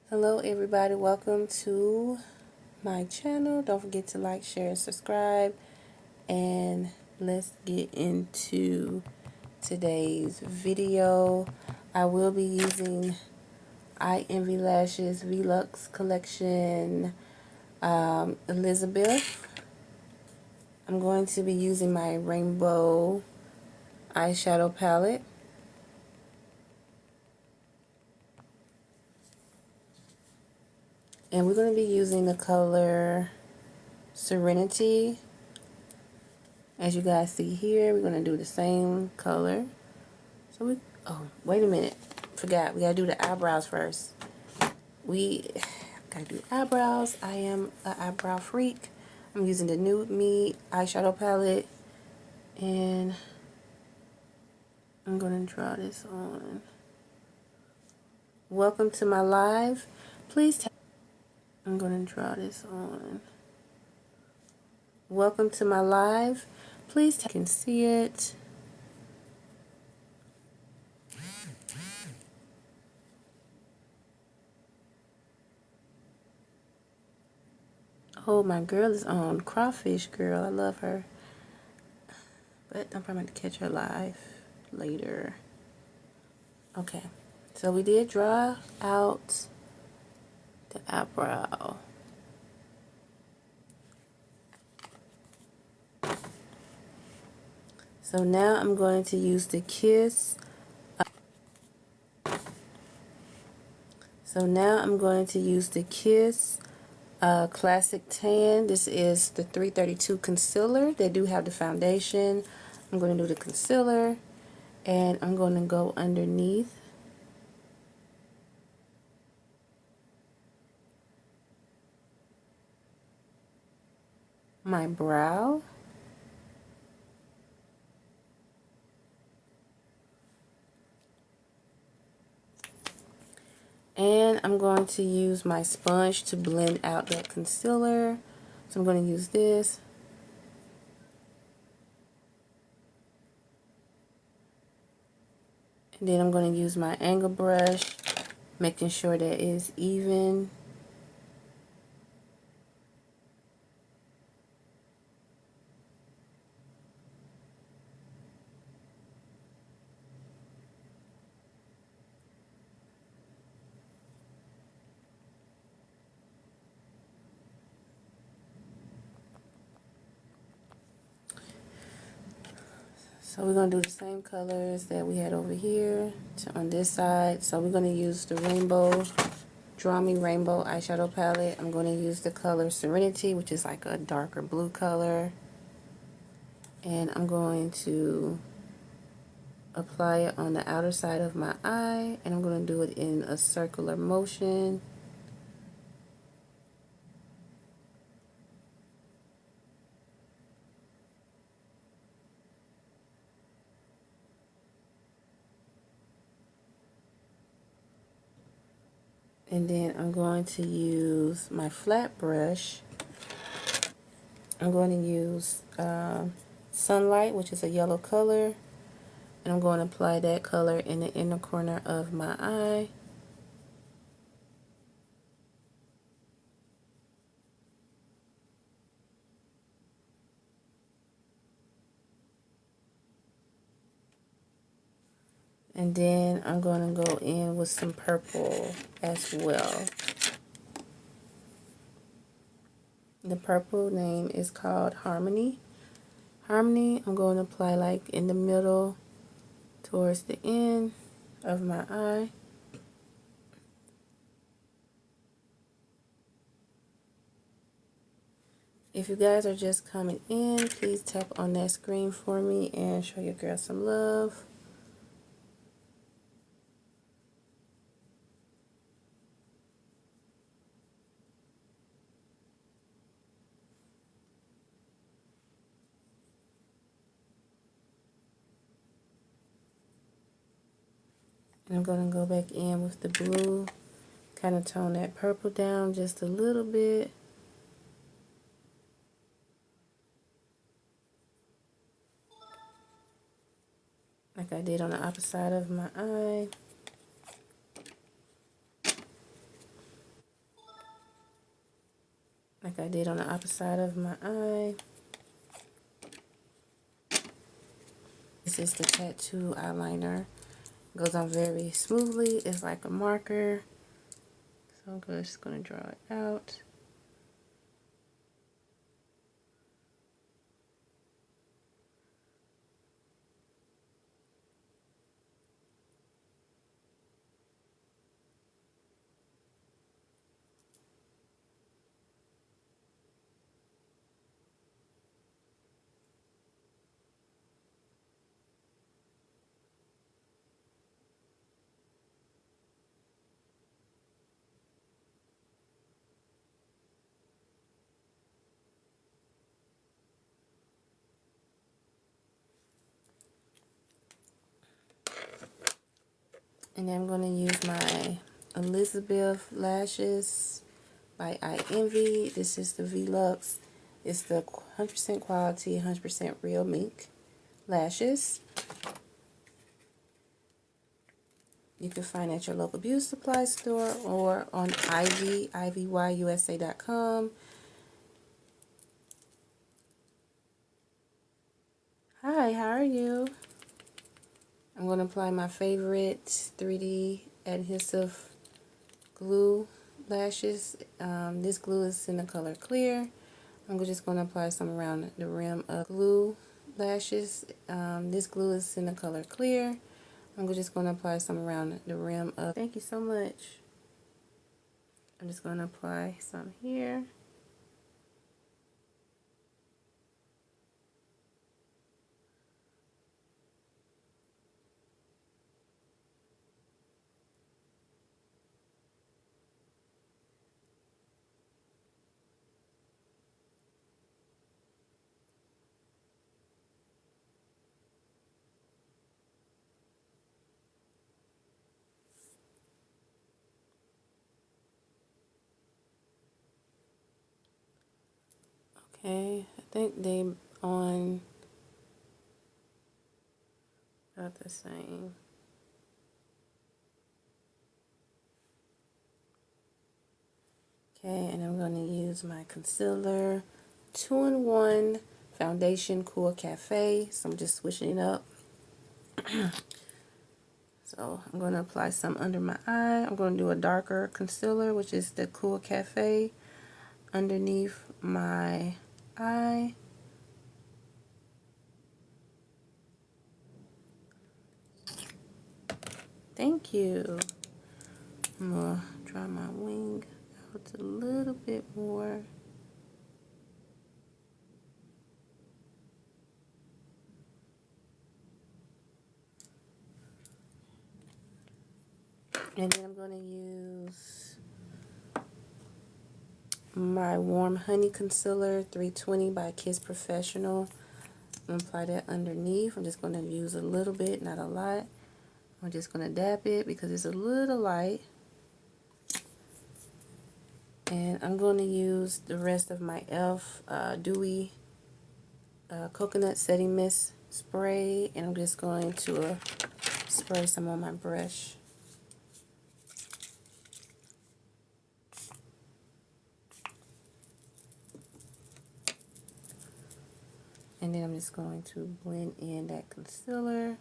Hello everybody, welcome to my channel. Don't forget to like, share, and subscribe. And let's get into today's video. I will be using I Envy Lashes Velux Collection Elizabeth. I'm going to be using my rainbow eyeshadow palette. And we're going to be using the color Serenity. As you guys see here, we're going to do the same color. Oh, wait a minute. Forgot. We got to do the eyebrows first. We got to do eyebrows. I am an eyebrow freak. I'm using the Nude Me eyeshadow palette. And I'm going to draw this on. Welcome to my live. Please I'm going to draw this on. Welcome to my live. Please you can see it. Oh, my girl is on. Crawfish Girl. I love her. But I'm probably going to catch her live later. Okay. So we did draw out the eyebrow. So now I'm going to use the Kiss. Classic Tan. This is the 332 concealer. They do have the foundation. I'm going to do the concealer, and I'm going to go underneath my brow. And I'm going to use my sponge to blend out that concealer. So I'm going to use this. And then I'm going to use my angle brush, making sure that it's even. So we're going to do the same colors that we had over here on this side. So we're going to use the rainbow, Draw Me Rainbow eyeshadow palette. I'm going to use the color Serenity, which is like a darker blue color. And I'm going to apply it on the outer side of my eye. And I'm going to do it in a circular motion. And then I'm going to use my flat brush. I'm going to use Sunlight, which is a yellow color. And I'm going to apply that color in the inner corner of my eye. And then I'm going to go in with some purple as well. The purple name is called Harmony. Harmony, I'm going to apply like in the middle towards the end of my eye. If you guys are just coming in, please tap on that screen for me and show your girl some love. And I'm going to go back in with the blue, kind of tone that purple down just a little bit. Like I did on the opposite side of my eye. like I did on the opposite side of my eye. This is the tattoo eyeliner. It goes on very smoothly. It's like a marker. So I'm just going to draw it out. And then I'm going to use my Elizabeth lashes by iEnvy. This is the Velux. It's the 100% quality, 100% real mink lashes. You can find at your local beauty supply store or on Ivy, ivyusa.com. Hi, how are you? I'm going to apply my favorite 3D adhesive glue lashes. This glue is in the color clear. I'm just going to apply some around the rim of glue lashes. This glue is in the color clear. I'm just going to apply some around the rim of. Thank you so much. I'm just going to apply some here. Okay, I think they on about the same. Okay, and I'm going to use my concealer, 2-in-1 foundation Cool Cafe. So I'm just switching it up. So I'm going to apply some under my eye. I'm going to do a darker concealer, which is the Cool Cafe, underneath my eye. Thank you. I'm going to draw my wing out a little bit more. And then I'm going to use my Warm Honey Concealer 320 by Kiss Professional. I'm going to apply that underneath. I'm just going to use a little bit, not a lot. I'm just going to dab it because it's a little light. And I'm going to use the rest of my e.l.f. Dewy Coconut Setting Mist spray. And I'm just going to spray some on my brush. And then I'm just going to blend in that concealer.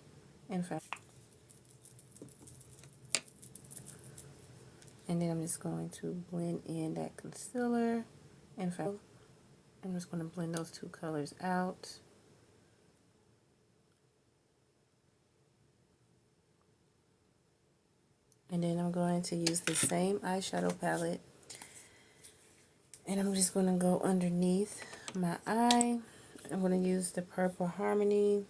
And then I'm just going to blend in that concealer. And I'm just going to blend those two colors out. And then I'm going to use the same eyeshadow palette. And I'm just going to go underneath my eye. I'm going to use the Purple Harmony.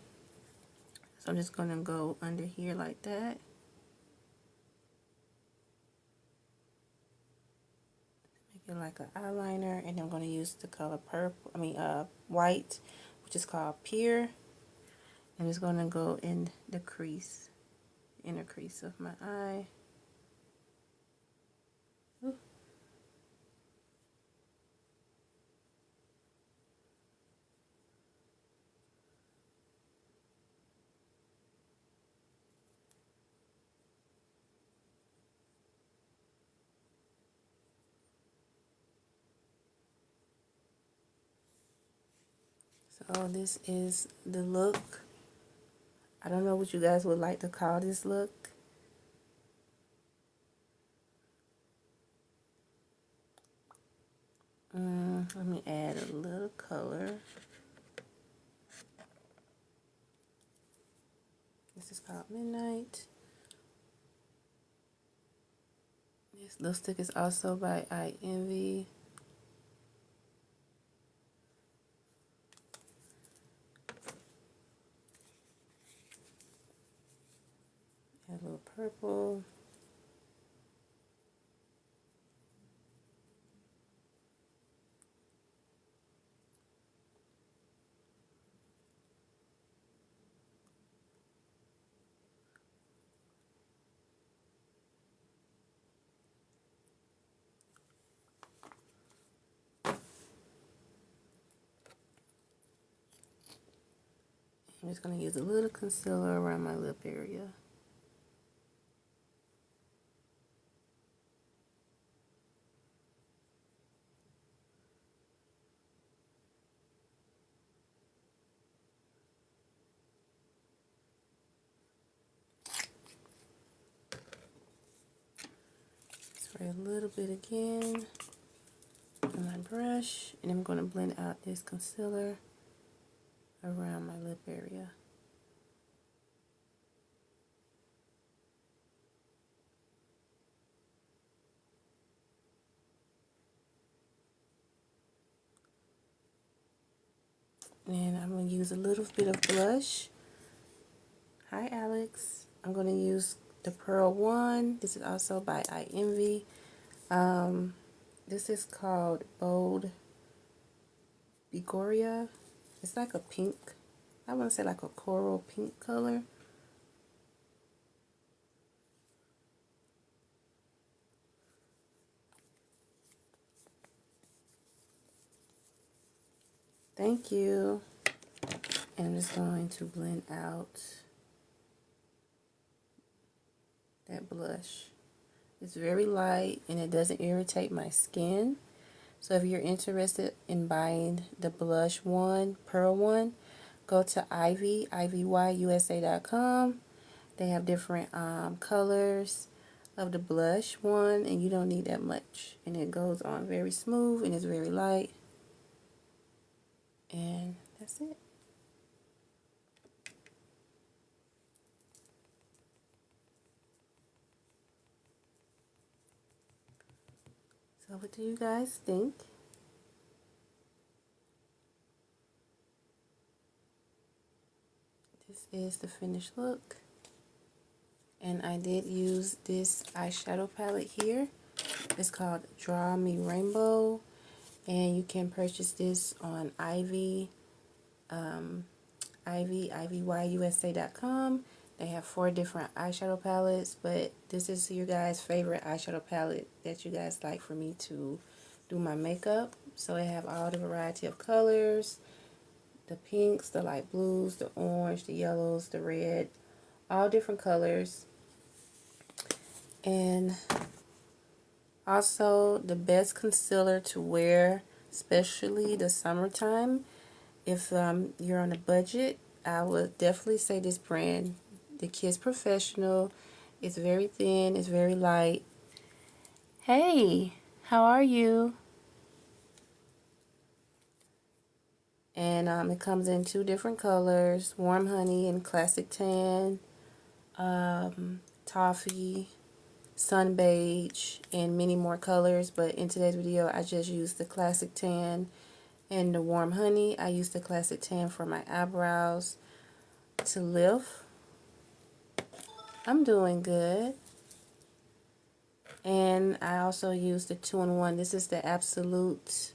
So I'm just going to go under here like that. Make it like an eyeliner. And I'm going to use the color white, which is called Pear. I'm just going to go in the crease, inner crease of my eye. Ooh. So this is the look. I don't know what you guys would like to call this look. Let me add a little color. This is called Midnight. This lipstick is also by I Envy. Add a little purple. I'm just going to use a little concealer around my lip area. Spray a little bit again on my brush, and I'm going to blend out this concealer around my lip area. And I'm going to use a little bit of blush. Hi, Alex. I'm going to use the Pearl One. This is also by I Envy. This is called Bold Begoria. It's like a pink. I want to say like a coral pink color. Thank you. And I'm just going to blend out that blush. It's very light and it doesn't irritate my skin. So if you're interested in buying the blush one, Pearl One, go to ivyusa.com. They have different colors of the blush one, and you don't need that much. And it goes on very smooth and it's very light. And that's it. So what do you guys think? This is the finished look. And I did use this eyeshadow palette here. It's called Draw Me Rainbow. And you can purchase this on ivyusa.com. They have 4 different eyeshadow palettes, but this is your guys' favorite eyeshadow palette that you guys like for me to do my makeup. So they have all the variety of colors, the pinks, the light blues, the orange, the yellows, the red, all different colors. And also the best concealer to wear, especially the summertime. If you're on a budget, I would definitely say this brand, the Kiss Professional. It's very thin, it's very light. Hey, how are you? And it comes in 2 different colors, Warm Honey and Classic Tan, Toffee, Sun Beige, and many more colors. But in today's video, I just used the Classic Tan and the Warm Honey. I used the Classic Tan for my eyebrows to lift. I'm doing good. And I also used the 2-in-1. This is the Absolute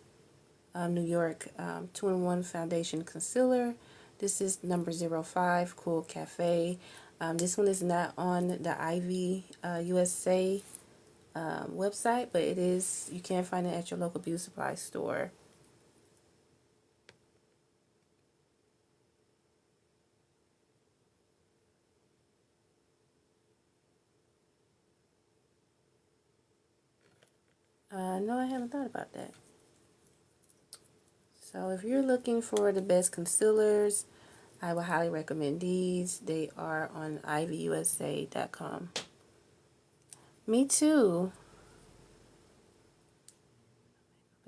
New York 2-in-1 Foundation Concealer. This is number 05, Cool Cafe. This one is not on the Ivy USA website, but it is, you can find it at your local beauty supply store. No, I haven't thought about that. So if you're looking for the best concealers, I would highly recommend these. They are on ivyusa.com. Me too.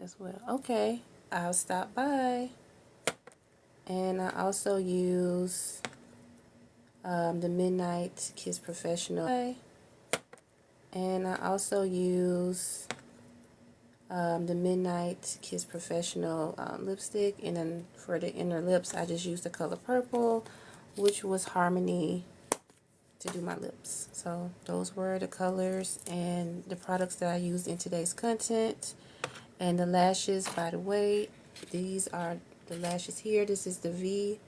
As well. Okay, I'll stop by. And I also use the Midnight Kiss Professional. And I also use the Midnight Kiss Professional lipstick. And then for the inner lips, I just used the color purple, which was Harmony, to do my lips. So those were the colors and the products that I used in today's content. And the lashes, by the way, these are the lashes here. This is the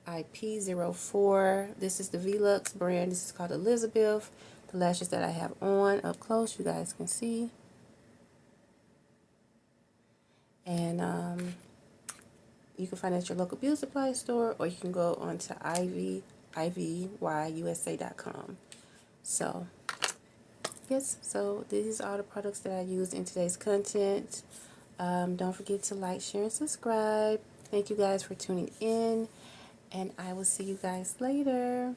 VIP04. This is the Velux brand. This is called Elizabeth. The lashes that I have on up close, you guys can see. And you can find it at your local beauty supply store, or you can go on to ivyusa.com. So, yes, so these are the products that I used in today's content. Don't forget to like, share, and subscribe. Thank you guys for tuning in, and I will see you guys later.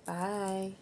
Bye.